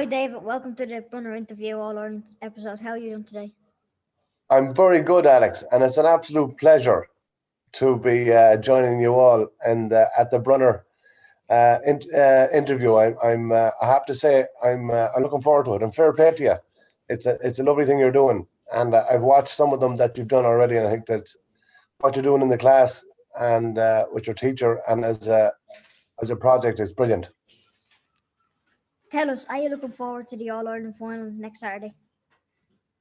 Hi, David. Welcome to the Brunner Interview All Ireland episode. How are you doing today? I'm very good, Alex, and it's an absolute pleasure to be joining you all and at the Brunner interview. I have to say, I'm looking forward to it. And fair play to you. It's a lovely thing you're doing, and I've watched some of them that you've done already, and I think that what you're doing in the class and with your teacher and as a project is brilliant. Tell us, are you looking forward to the All Ireland final next Saturday?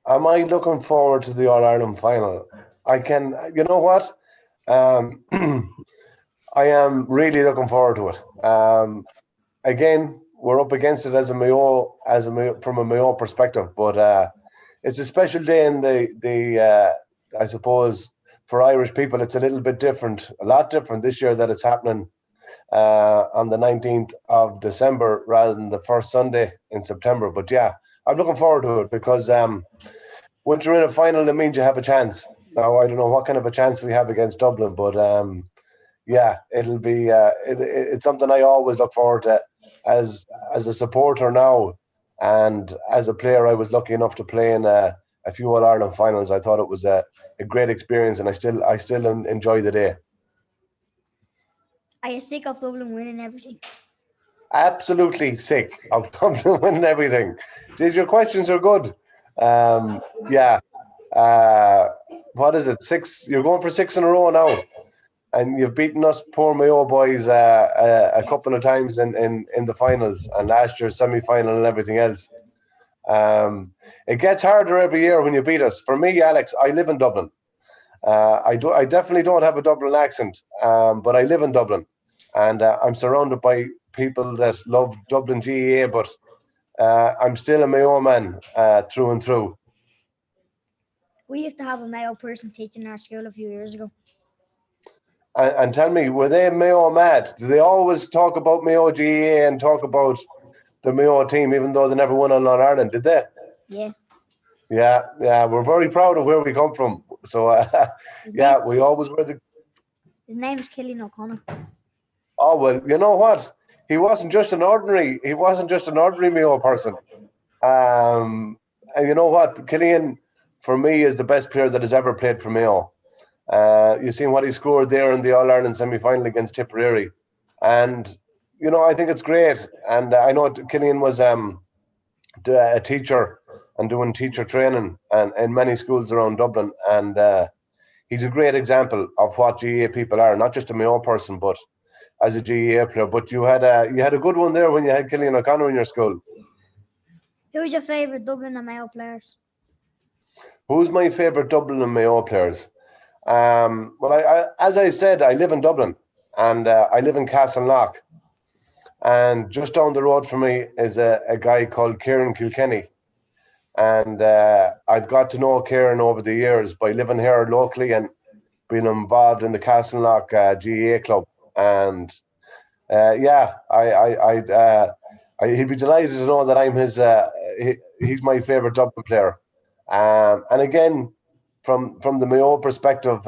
Am I looking forward to the All Ireland final? I can. You know what? Um, I am really looking forward to it. Again, we're up against it from a Mayo perspective, but it's a special day in I suppose for Irish people, it's a little bit different, a lot different this year that it's happening on the 19th of December rather than the first Sunday in September. But yeah, I'm looking forward to it because once you're in a final, it means you have a chance. Now, I don't know what kind of a chance we have against Dublin, but yeah, it'll be it's something I always look forward to as a supporter now, and as a player, I was lucky enough to play in a few All Ireland finals. I thought it was a great experience, and I still enjoy the day. Are you sick of Dublin winning everything? Absolutely sick of Dublin winning everything. Geez, your questions are good. Yeah. Uh, what is it? Six? You're going for six in a row now, and you've beaten us poor Mayo boys a couple of times in the finals and last year's semi-final and everything else. It gets harder every year when you beat us. For me, Alex, I live in Dublin. I definitely don't have a Dublin accent, but I live in Dublin, and I'm surrounded by people that love Dublin GAA, but I'm still a Mayo man through and through. We used to have a Mayo person teaching our school a few years ago. And tell me, were they Mayo mad? Do they always talk about Mayo GAA and talk about the Mayo team, even though they never won on All Ireland? Did they? Yeah. Yeah. We're very proud of where we come from. So, His yeah, name, we always were the. his name is Killian O'Connor. Oh well, you know what? He wasn't just an ordinary Mayo person. Um, and you know what? Killian, for me, is the best player that has ever played for Mayo. You seen what he scored there in the All Ireland semi final against Tipperary, and I think it's great. And I know Killian was a teacher and doing teacher training and in many schools around Dublin, and he's a great example of what GAA people are, not just a Mayo person, but as a GAA player. But you had a good one there when you had Killian O'Connor in your school. Who's your favourite Dublin and Mayo players? Who's my favourite Dublin and Mayo players? Well, as I said, I live in Dublin, and I live in Castleknock, and just down the road from me is a guy called Kieran Kilkenny, and I've got to know Kieran over the years by living here locally and being involved in the Castleknock GAA club, and yeah, he'd be delighted to know that I'm he's my favourite Dublin player. And again, from the Mayo perspective,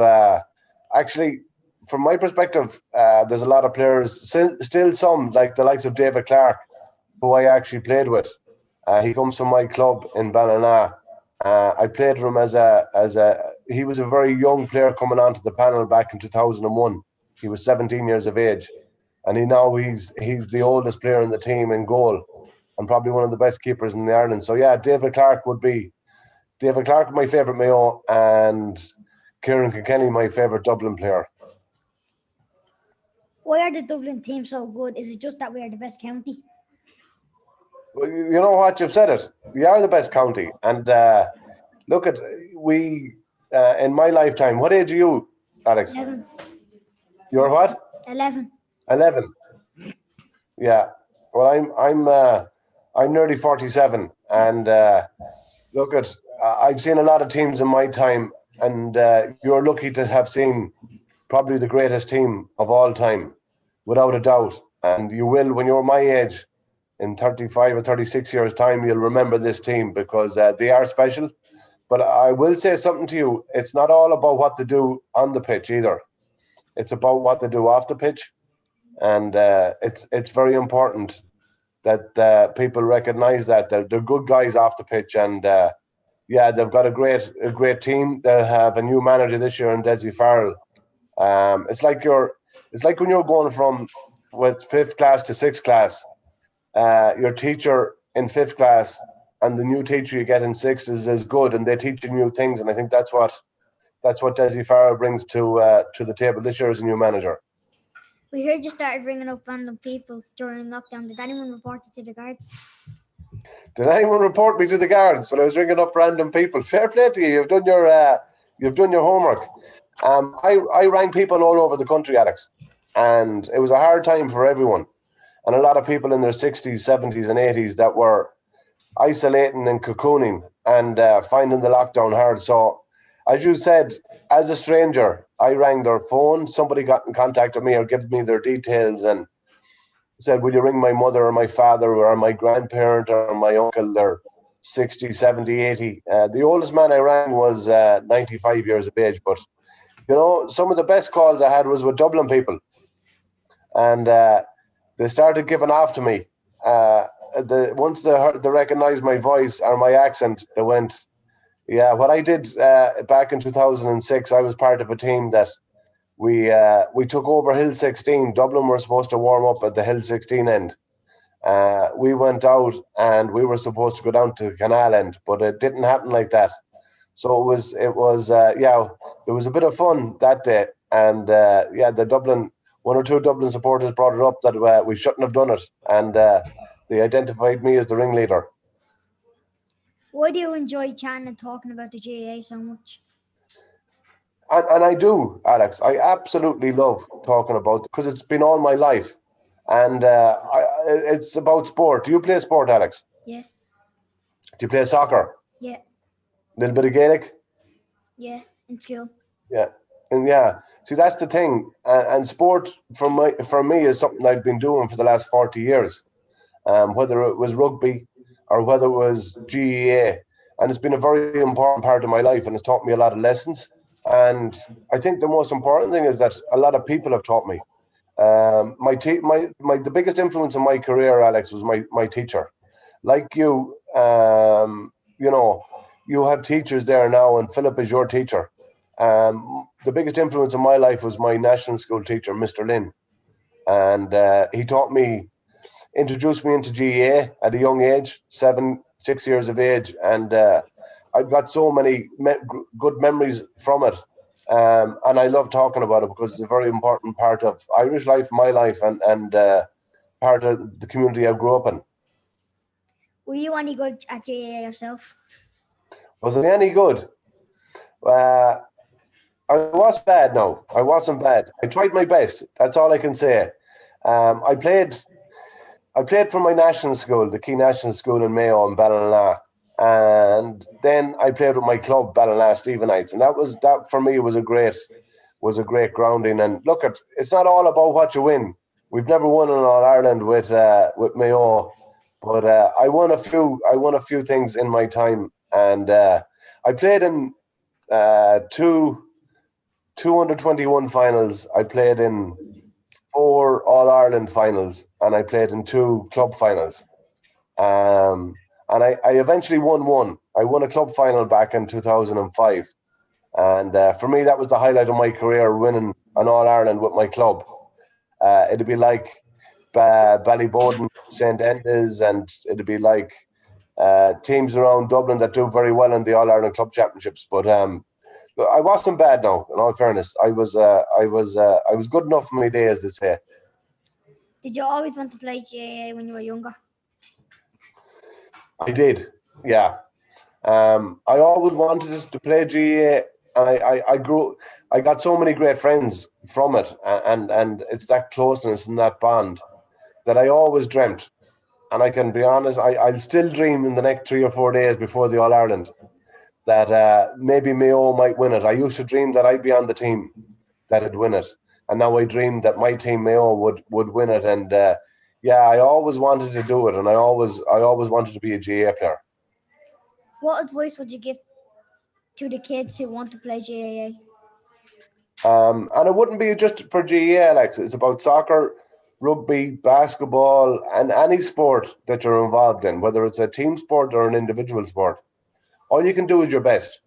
actually, from my perspective, there's a lot of players, still some like the likes of David Clark, who I actually played with. He comes from my club in Ballina. I played for him he was a very young player coming onto the panel back in 2001. He was 17 years of age, and he's the oldest player in the team in goal, and probably one of the best keepers in the Ireland. So yeah, David Clark, my favourite Mayo, and Kieran Kilkenny, my favourite Dublin player. Why are the Dublin team so good? Is it just that we are the best county? Well, you know what? You've said it. We are the best county. And look at we in my lifetime. What age are you, Alex? 11. You're what? 11. 11. Yeah. Well, I'm nearly 47, and look at I've seen a lot of teams in my time, and you're lucky to have seen probably the greatest team of all time, without a doubt. And you will, when you're my age, in 35 or 36 years' time, you'll remember this team because they are special. But I will say something to you. It's not all about what they do on the pitch either. It's about what they do off the pitch. And it's very important that people recognise that they're good guys off the pitch, and yeah, they've got a great team. They have a new manager this year in Desi Farrell. It's like when you're going from with fifth class to sixth class. Your teacher in fifth class and the new teacher you get in sixth is as good, and they teach you new things. And I think that's what Desi Farrell brings to the table this year as a new manager. We heard you started ringing up random people during lockdown. Did anyone report it to the guards? Did anyone report me to the guards when I was ringing up random people? Fair play to you. You've done your homework. I rang people all over the country, Alex, and it was a hard time for everyone. And a lot of people in their 60s, 70s, and 80s that were isolating and cocooning and finding the lockdown hard. So, as you said, as a stranger, I rang their phone. Somebody got in contact with me or gave me their details and said, "Will you ring my mother or my father or my grandparent or my uncle? They're 60, 70, 80." The oldest man I rang was 95 years of age. But, some of the best calls I had was with Dublin people. And they started giving off to me. Once they recognized my voice or my accent, they went, "Yeah, what I did back in 2006, I was part of a team that we took over Hill 16. Dublin were supposed to warm up at the Hill 16 end. We went out and we were supposed to go down to the canal end, but it didn't happen like that. So yeah, there was a bit of fun that day, and yeah, one or two Dublin supporters brought it up that we shouldn't have done it, and they identified me as the ringleader. Why do you enjoy chatting and talking about the GAA so much? And I do, Alex. I absolutely love talking about because it's been all my life, and it's about sport. Do you play sport, Alex? Yeah, Do you play soccer? yeah, A little bit of Gaelic? yeah, in school. Yeah, and yeah. See, that's the thing. And sport for me is something I've been doing for the last 40 years. Whether it was rugby or whether it was GEA, and it's been a very important part of my life, and it's taught me a lot of lessons. And I think the most important thing is that a lot of people have taught me. The biggest influence in my career, Alex, was my teacher. Like you, you have teachers there now, and Philip is your teacher. The biggest influence in my life was my national school teacher, Mr. Lynn, and he taught me, introduced me into GEA at a young age, 6 years of age, and I've got so many good memories from it. And I love talking about it because it's a very important part of Irish life, my life, and part of the community I grew up in. Were you any good at GAA yourself? Was it any good? Uh, I wasn't bad. No, I wasn't bad. I tried my best. That's all I can say. Um, I played. I played for my national school, the Key National School in Mayo in Ballina, and then I played with my club, Ballina Stephenites, and that for me was a great grounding. And look, it's not all about what you win. We've never won in All Ireland with Mayo, but I won a few things in my time, and I played in two under 21 finals. I played in four All Ireland finals, and I played in two club finals. And I eventually won one. I won a club final back in 2005. And for me, that was the highlight of my career, winning an All Ireland with my club. It'd be like Ballyboden, St. Enda's, and it'd be like teams around Dublin that do very well in the All Ireland Club Championships. But I wasn't bad now. In all fairness, I was good enough for my day, as they say. Did you always want to play GAA when you were younger? I did, yeah. I always wanted to play GAA, and I grew. I got so many great friends from it, and it's that closeness and that bond that I always dreamt. And I can be honest, I'll still dream in the next 3 or 4 days before the All Ireland that maybe Mayo might win it. I used to dream that I'd be on the team that'd win it, and now I dream that my team Mayo would win it. And yeah, I always wanted to do it, and I always wanted to be a GA player. What advice would you give to the kids who want to play GAA? And it wouldn't be just for GA, Alex. It's about soccer, rugby, basketball, and any sport that you're involved in, whether it's a team sport or an individual sport, all you can do is your best.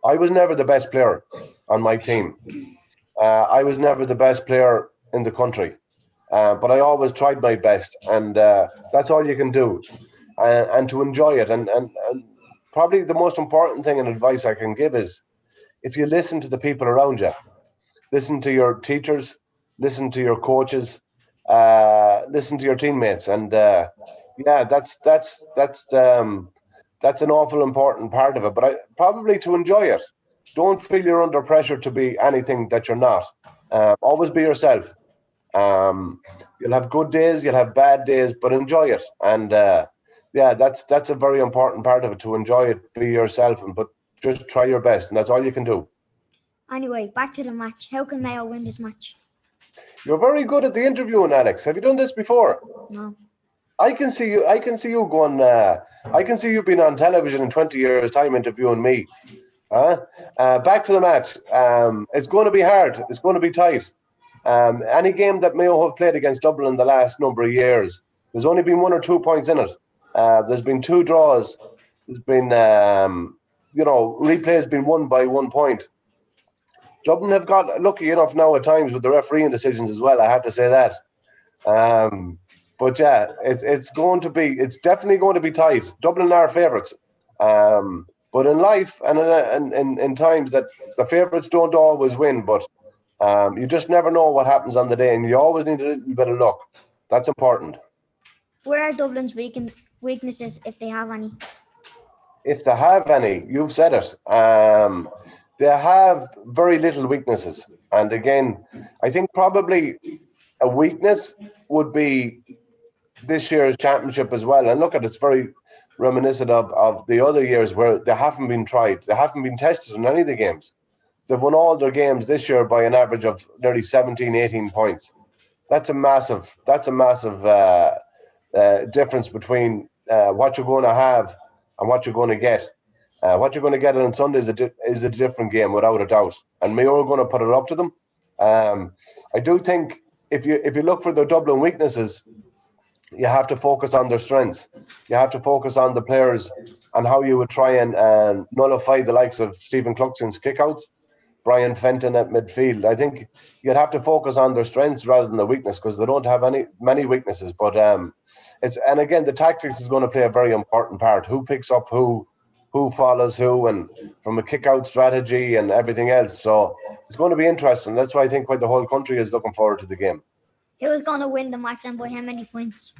I was never the best player on my team. I was never the best player in the country, but I always tried my best, and that's all you can do, and to enjoy it. And probably the most important thing and advice I can give is if you listen to the people around you, listen to your teachers, listen to your coaches, listen to your teammates, and yeah, that's an awful important part of it. But probably to enjoy it. Don't feel you're under pressure to be anything that you're not. Always be yourself. You'll have good days, you'll have bad days, but enjoy it. And yeah, that's a very important part of it. To enjoy it, be yourself, but just try your best, and that's all you can do. Anyway, back to the match. How can Mayo win this match? You're very good at the interviewing, Alex. Have you done this before? No. I can see you going. I can see you being on television in 20 years' time interviewing me. Back to the match. It's going to be hard. It's going to be tight. Any game that Mayo have played against Dublin in the last number of years, there's only been 1 or 2 points in it. There's been 2 draws. There's been, replays been won by 1 point. Dublin have got lucky enough now at times with the refereeing decisions as well. I have to say that. But yeah, it's definitely going to be tight. Dublin are favourites. But in life and in times that the favourites don't always win, but you just never know what happens on the day, and you always need a little bit of luck. That's important. Where are Dublin's weaknesses, if they have any? If they have any, you've said it. They have very little weaknesses. And again, I think probably a weakness would be this year's championship as well. And look at it's very reminiscent of the other years where they haven't been tried. They haven't been tested in any of the games. They've won all their games this year by an average of nearly 17, 18 points. That's a massive difference between what you're going to have and what you're going to get. What you're going to get on Sunday is a different game, without a doubt. And Mayo are going to put it up to them. I do think if you look for the Dublin weaknesses, you have to focus on their strengths. You have to focus on the players and how you would try and nullify the likes of Stephen Cluxton's kickouts, Brian Fenton at midfield. I think you'd have to focus on their strengths rather than the weakness, because they don't have many weaknesses. But and again, the tactics is going to play a very important part. Who picks up who follows who, and from a kick-out strategy and everything else. So it's going to be interesting. That's why I think the whole country is looking forward to the game. Who is going to win the match and by how many points?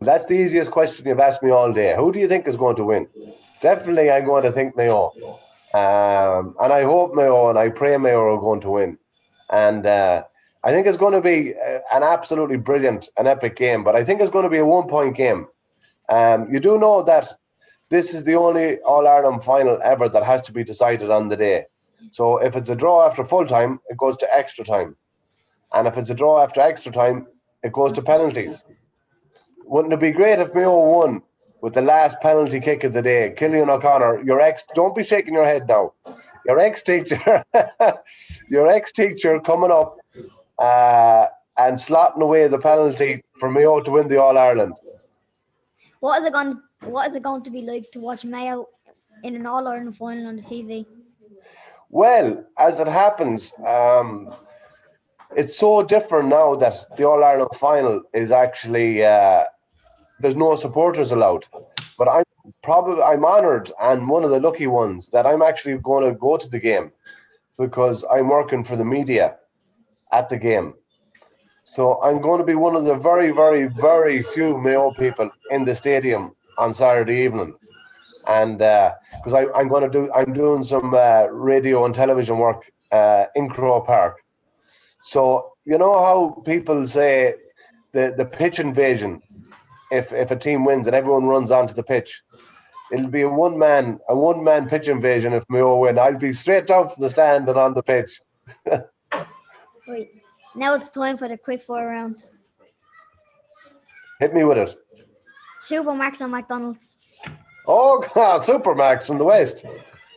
That's the easiest question you've asked me all day. Who do you think is going to win? Definitely I'm going to think Mayo. And I hope Mayo and I pray Mayo are going to win. And I think it's going to be an absolutely brilliant, an epic game. But I think it's going to be a 1-point game. You do know that this is the only All-Ireland final ever that has to be decided on the day. So if it's a draw after full time, it goes to extra time. And if it's a draw after extra time, it goes to penalties. Wouldn't it be great if Mayo won with the last penalty kick of the day? Cillian O'Connor, don't be shaking your head now. Your ex-teacher, coming up and slotting away the penalty for Mayo to win the All-Ireland. What is it going to be like to watch Mayo in an All-Ireland final on the TV? Well, as it happens, it's so different now that the All-Ireland final is actually there's no supporters allowed. But I'm honoured and one of the lucky ones that I'm actually going to go to the game, because I'm working for the media at the game. So I'm going to be one of the very, very, very few Mayo people in the stadium on Saturday evening. And because I'm doing some radio and television work in Crow Park. So you know how people say the pitch invasion, if a team wins and everyone runs onto the pitch, it'll be a one man pitch invasion if Mayo win. I'll be straight down from the stand and on the pitch. Right. Now it's time for the quick fire round. Hit me with it. Supermax or McDonald's? Oh, God, Supermax from the West.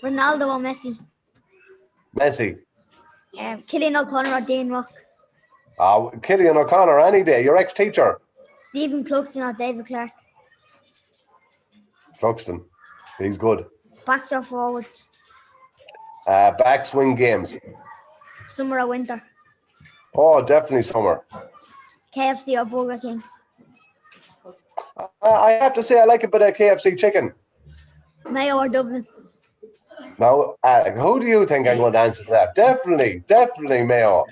Ronaldo or Messi? Messi. Cillian O'Connor or Dean Rock? Killian O'Connor any day. Your ex-teacher. Stephen Cluxton, not David Clark. Truxton. He's good. Backs or forwards. Backswing games. Summer or winter. Oh, definitely summer. KFC or Burger King. I have to say I like a bit of KFC chicken. Mayo or Dublin. Now, who do you think I'm going to answer to that? Definitely Mayo.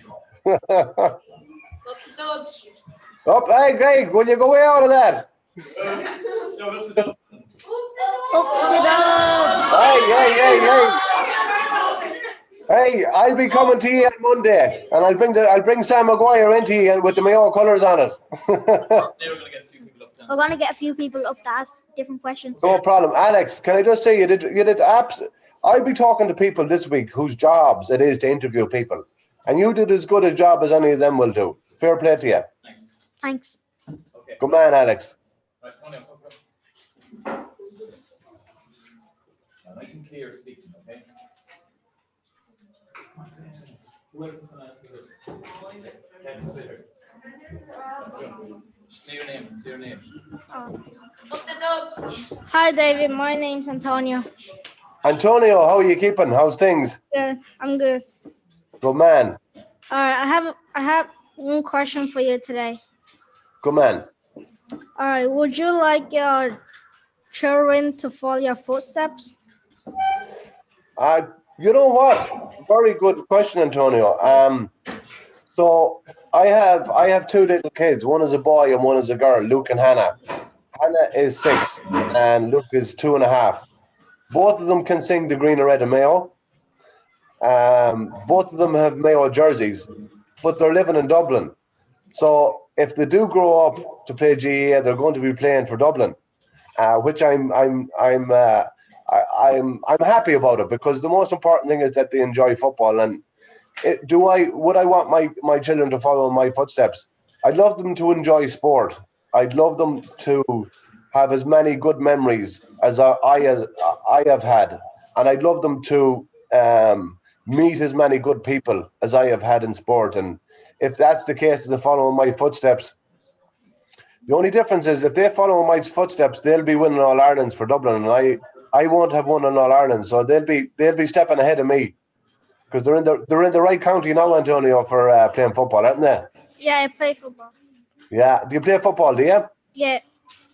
Up, hey, Greg, will you go way out of that? Up the Dubs. Hey, I'll be coming to you on Monday, and I'll bring Sam Maguire into you with the Mayo colours on it. We're gonna get a few people up to ask different questions. No problem. Alex, can I just say you did apps. I'll be talking to people this week whose jobs it is to interview people. And you did as good a job as any of them will do. Fair play to you. Thanks. Okay. Good man, Alex. Right, Tony, nice and clear speaking, okay? Who else is going to answer this? Kevin, sit here. Say your name. Up the Dubs. Hi, David. My name's Antonio. Antonio, how are you keeping? How's things? Good. I'm good. Good man. All right. I have one question for you today. Good man. All right. Would you like your children to follow your footsteps? You know what? Very good question, Antonio. So I have two little kids. One is a boy and one is a girl, Luke and Hannah. Hannah is 6 and Luke is 2.5. Both of them can sing The Green or Red of Mayo. Both of them have Mayo jerseys, but they're living in Dublin. So if they do grow up to play GAA, they're going to be playing for Dublin, which I'm happy about it, because the most important thing is that they enjoy football. And would I want my children to follow in my footsteps? I'd love them to enjoy sport. I'd love them to have as many good memories as I have had, and I'd love them to meet as many good people as I have had in sport. And if that's the case, they follow in my footsteps. The only difference is if they follow in my footsteps, they'll be winning All Irelands for Dublin, and I won't have won an All Ireland, so they'll be stepping ahead of me, because they're in the right county now, Antonio, for playing football, aren't they? Yeah, I play football. Yeah. Do you play football? Do you? Yeah.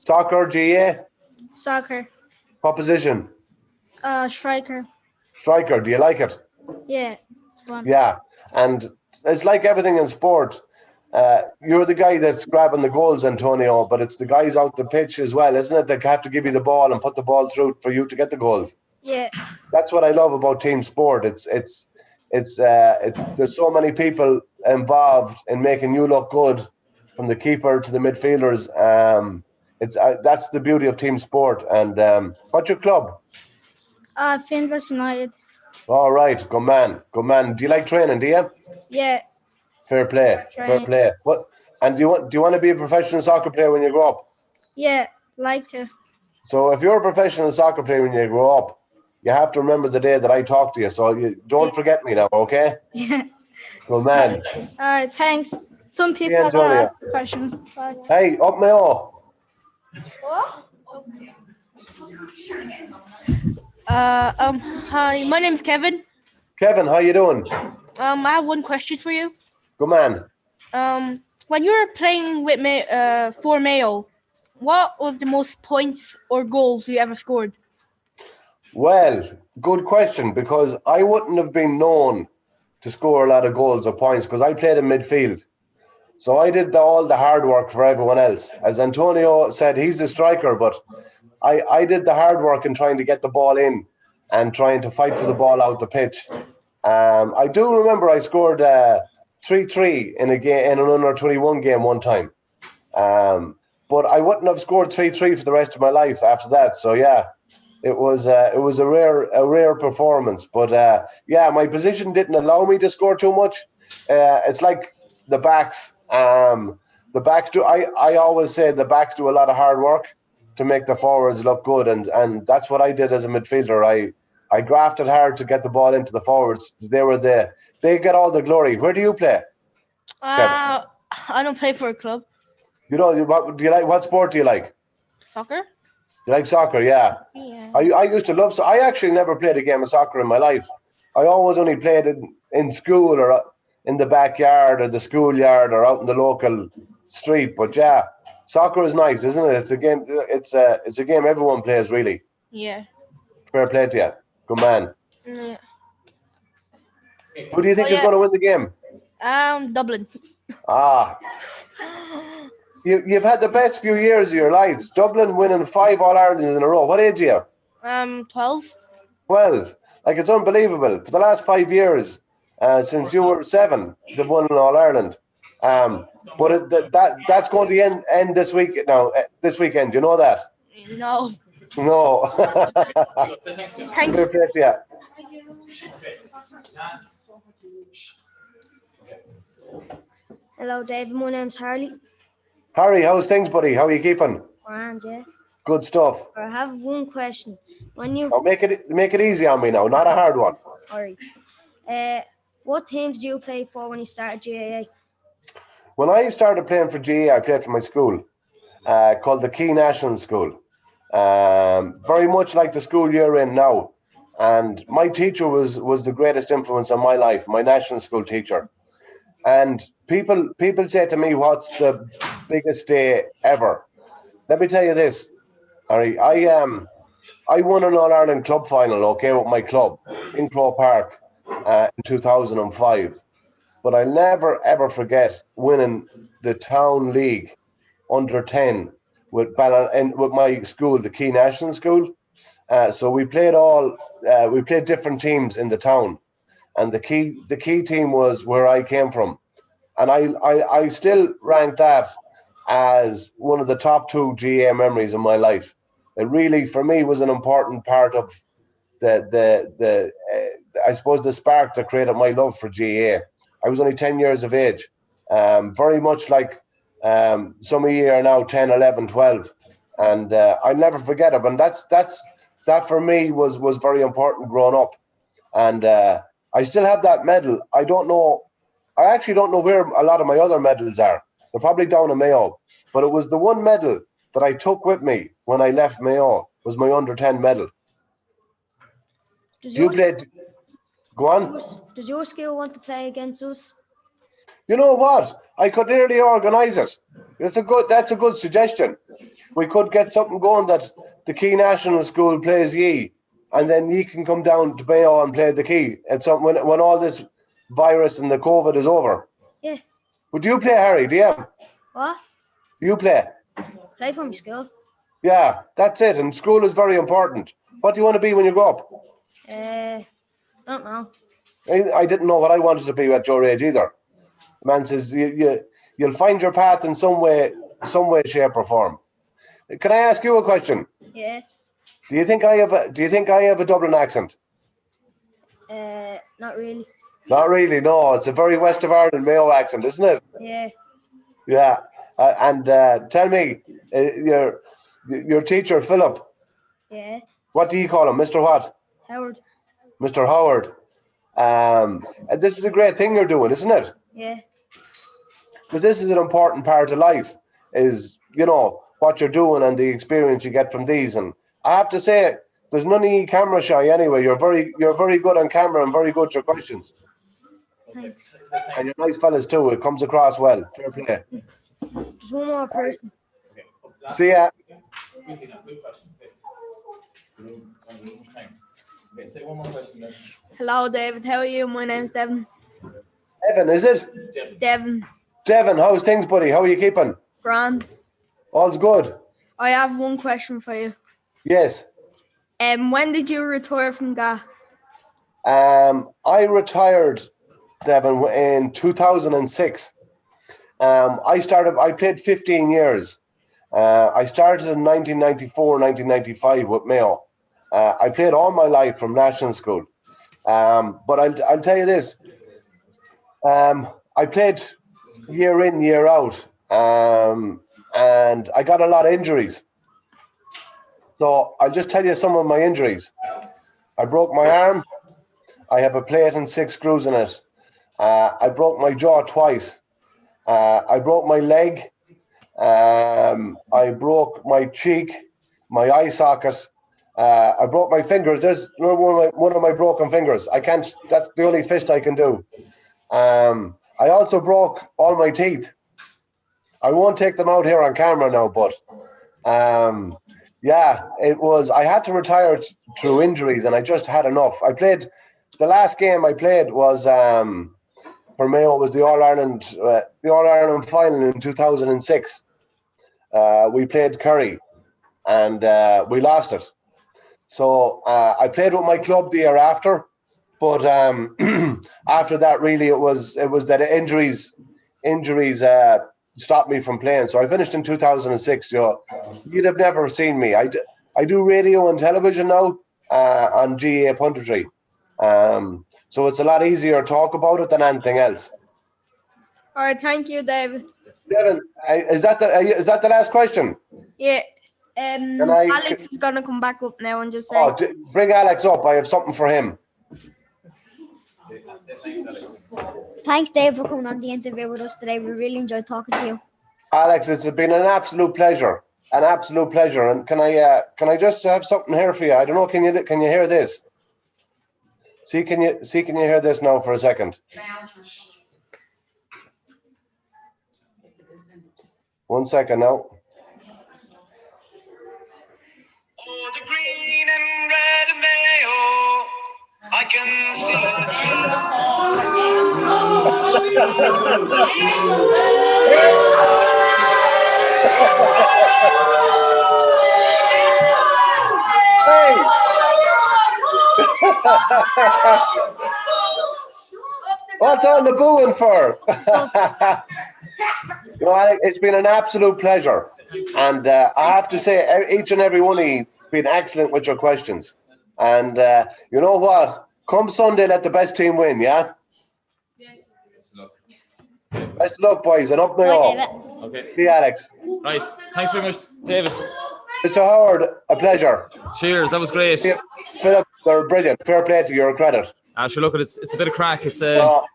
Soccer, GA? Soccer. What position? Striker. Striker. Do you like it? Yeah, it's fun. Yeah, and it's like everything in sport. You're the guy that's grabbing the goals, Antonio, but it's the guys out the pitch as well, isn't it? That have to give you the ball and put the ball through for you to get the goals. Yeah. That's what I love about team sport. There's so many people involved in making you look good, from the keeper to the midfielders. That's the beauty of team sport. And what's your club? Findless United. All right, good man. Do you like training? Do you? Yeah. Fair play. What? And do you want to be a professional soccer player when you grow up? Yeah, like to. So if you're a professional soccer player when you grow up, you have to remember the day that I talked to you. So you don't forget me now, okay? Yeah. Good man. All right, thanks. Some people Yeah, are gonna Antonio. ask questions. Bye. Hey, up Mayo. Hi, my name's Kevin. Kevin, how you doing? I have one question for you. Good man. When you were playing with for Mayo, what was the most points or goals you ever scored? Well, good question, because I wouldn't have been known to score a lot of goals or points because I played in midfield. So I did all the hard work for everyone else. As Antonio said, he's the striker, but I did the hard work in trying to get the ball in and trying to fight for the ball out the pitch. I do remember I scored 3-3 in an under-21 game one time. But I wouldn't have scored 3-3 for the rest of my life after that. So yeah, it was a rare performance. But yeah, my position didn't allow me to score too much. It's like the backs. The backs do. I always say the backs do a lot of hard work to make the forwards look good, and that's what I did as a midfielder. I grafted hard to get the ball into the forwards. They get all the glory. Where do you play? Uh, I don't play for a club. You know, what do you like? What sport do you like? Soccer? You like soccer? Yeah. Yeah. I used to love. So I actually never played a game of soccer in my life. I always only played in school or in the backyard or the schoolyard or out in the local street. But yeah, soccer is nice, isn't it? It's a game. It's a game everyone plays. Really, Yeah. fair play to you. Good man. Yeah. Who do you think Oh, is yeah. going to win the game? Dublin. Ah, you've had the best few years of your lives. Dublin winning 5 All Irelands in a row. What age are you? 12. 12. Like, it's unbelievable. For the last 5 years, since you were 7, they've won an All Ireland. But that's going to end this week now. This weekend, you know that? No. No. Thanks. Fair play to you. Hello, David. My name's Harley. Harry, how's things, buddy? How are you keeping? Grand, yeah. Good stuff. I have one question. When you, Now make it easy on me now, not a hard one. sorry, what team did you play for when you started GAA? When I started playing for GA, I played for my school, called the Key National School. Very much like the school you're in now. And my teacher was the greatest influence on my life, my national school teacher. And people say to me, what's the biggest day ever? Let me tell you this, Harry. I won an All-Ireland club final, okay, with my club in Crow Park in 2005. But I'll never, ever forget winning the town league under 10 with my school, the Key National School. So we played different teams in the town. And the key team was where I came from. And I still rank that as one of the top 2 GA memories of my life. It really, for me, was an important part of the I suppose the spark that created my love for GA. I was only 10 years of age, very much like some of you are now 10, 11, 12. And I'll never forget it. And that for me was very important growing up. And I still have that medal. I actually don't know where a lot of my other medals are. They're probably down in Mayo. But it was the one medal that I took with me when I left Mayo, was my under 10 medal. Does Do you your, play? Go on. does your school want to play against us? You know what? I could nearly organise it. That's a good suggestion. We could get something going that the Key National School plays ye, and then ye can come down to Mayo and play the Key. And so when all this virus and the COVID is over. Yeah. Would you play, Harry? Do you? What? You play? Play for my school. Yeah, that's it. And school is very important. What do you want to be when you grow up? I don't know. I didn't know what I wanted to be at your age either. The man says you'll find your path in some way, shape, or form. Can I ask you a question? Yeah. Do you think I have a Dublin accent? Not really. Not really. No, it's a very West of Ireland Mayo accent, isn't it? Yeah. Yeah. And tell me, your teacher Philip. Yeah. What do you call him, Mr. What? Howard. Mr. Howard. And this is a great thing you're doing, isn't it? Yeah. Because this is an important part of life, is, what you're doing and the experience you get from these. And I have to say, there's none of you camera shy anyway. You're very good on camera and very good at your questions. Thanks. And you're nice fellas too. It comes across well. Fair play. There's one more person. See ya. Quickly now, quick question. Okay, say one more question then. Hello, David. How are you? My name's Devon. Evan, is it? Devon. Devon, how's things, buddy? How are you keeping? Grand. All's good. I have one question for you. Yes. When did you retire from GA? I retired, Devon, in 2006. I played 15 years. I started in 1994, 1995 with Mayo. I played all my life from national school. But I'll tell you this. I played year in, year out. And I got a lot of injuries. So I'll just tell you some of my injuries. I broke my arm. I have a plate and 6 screws in it. I broke my jaw twice. I broke my leg. I broke my cheek, my eye socket. I broke my fingers. There's one of my broken fingers. I can't. That's the only fist I can do. I also broke all my teeth. I won't take them out here on camera now, but yeah, it was. I had to retire through injuries, and I just had enough. I played. The last game I played was for Mayo. It was the All Ireland final in 2006. We played Kerry, and we lost it. So I played with my club the year after, but after that, really, it was that injuries stopped me from playing. So I finished in 2006. So you'd have never seen me. I do radio and television now on GA punditry. So it's a lot easier to talk about it than anything else. All right, thank you, David. Devon, is that the last question? Yeah. I- Alex is gonna come back up now and just say. Oh, bring Alex up. I have something for him. Thanks, Dave, for coming on the interview with us today. We really enjoyed talking to you. Alex, it's been an absolute pleasure. An absolute pleasure. And can I just have something here for you? I don't know. Can you hear this? Can you hear this now for a second? One second now. Oh, the green and red Mayo, I can see Hey! What's on the booing for? You know, Alex, it's been an absolute pleasure. And I have to say, each and every one of you been excellent with your questions. And you know what? Come Sunday, let the best team win, yeah? Best of luck, boys, and up Bye, Mayo. David. Okay. See you, Alex. Right. Thanks very much, David. Mr. Howard, a pleasure. Cheers. That was great. Philip, they're brilliant. Fair play to your credit. Sure, look, it's a bit of crack. It's That's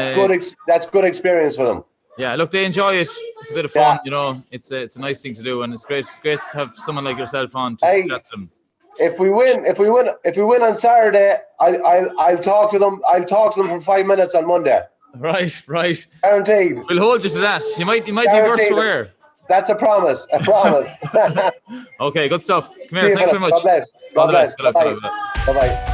good. That's good experience for them. Yeah, look, they enjoy it. It's a bit of fun, you know. It's a nice thing to do, and it's great to have someone like yourself on to Hey. chat to them. If we win on Saturday, I'll talk to them. I'll talk to them for 5 minutes on Monday. Right. Guaranteed. We'll hold you to that. You might be worse Guaranteed. for wear. That's a promise. A promise. Okay, good stuff. Come See here. you, Thanks very Philip. much. God bless. All God the best. bless. Bye-bye. Bye bye.